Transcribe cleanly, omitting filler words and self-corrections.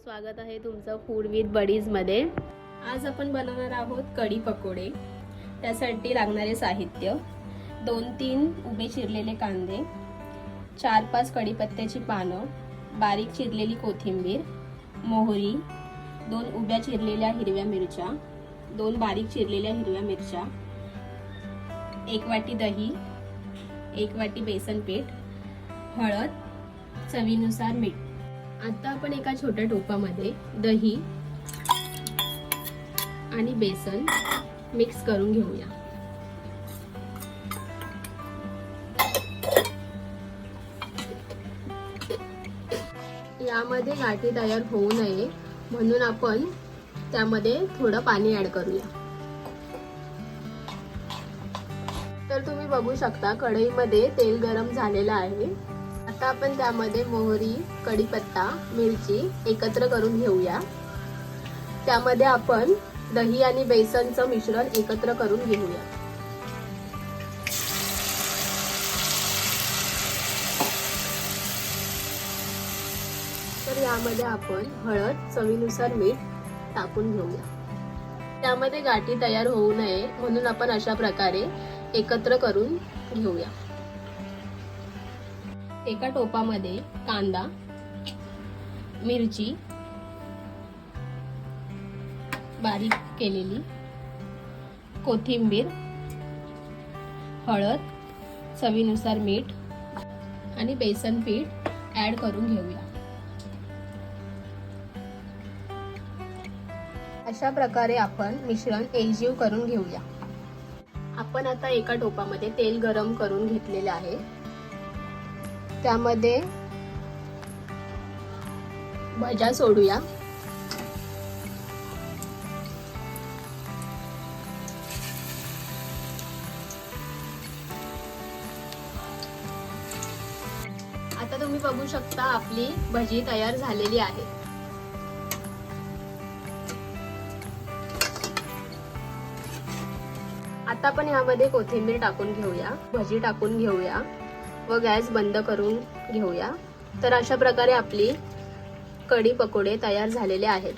स्वागत आहे तुमचं फूड विथ बडीज मध्ये। आज आपण बनवणार आहोत कढी पकोडे। त्यासाठी लागणारे साहित्य 2-3 उभे चिरलेले कांदे, 4-5 कढीपत्त्याची पानं, बारीक चिरलेली कोथिंबीर, मोहरी, 2 उभ्या चिरलेल्या हिरव्या मिरच्या, 2 बारीक चिरलेल्या हिरव्या मिरच्या, 1 वाटी दही, 1 वाटी बेसन पीठ, हळद, चवीनुसार मीठ। आता आपण एका छोट्या टोपामध्ये दही आणि बेसन मिक्स करून घेऊया। यामध्ये गाठी तयार होऊ नये म्हणून आपण त्यामध्ये थोडं पाणी ऍड करूया। तर तुम्ही बघू शकता कढईमध्ये तेल गरम झालेलं आहे। आता आपण त्यामध्ये मोहरी, कढीपत्ता, मिरची एकत्र करून घेऊया। त्यामध्ये आपण दही आणि बेसनचं मिश्रण एकत्र करून घेऊया। तर यामध्ये आपण हळद, चवीनुसार मीठ टाकून घेऊया। त्यामध्ये गाठी तयार होऊ नये म्हणून आपण अशा प्रकारे एकत्र करून घेऊया। एका टोपामध्ये कांदा, मिरची बारीक केलेली, कोथिंबीर, हळद, चवीनुसार मीठ आणि बेसन पीठ ऍड करून घेऊया। अशा प्रकारे आपण मिश्रण एकजीव करून घेऊया। आपण आता एका टोपामध्ये तेल गरम करून घेतलेले आहे। त्यामध्ये भज्या सोडूया। आता तुम्ही बघू शकता आपली भजी तयार झालेली आहे। आता आपण यामध्ये कोथिंबीर टाकून घेऊया, भजी टाकून घेऊया व गॅस बंद करून घेऊया। तर अशा प्रकारे आपली कढी पकोडे तयार झालेले आहेत।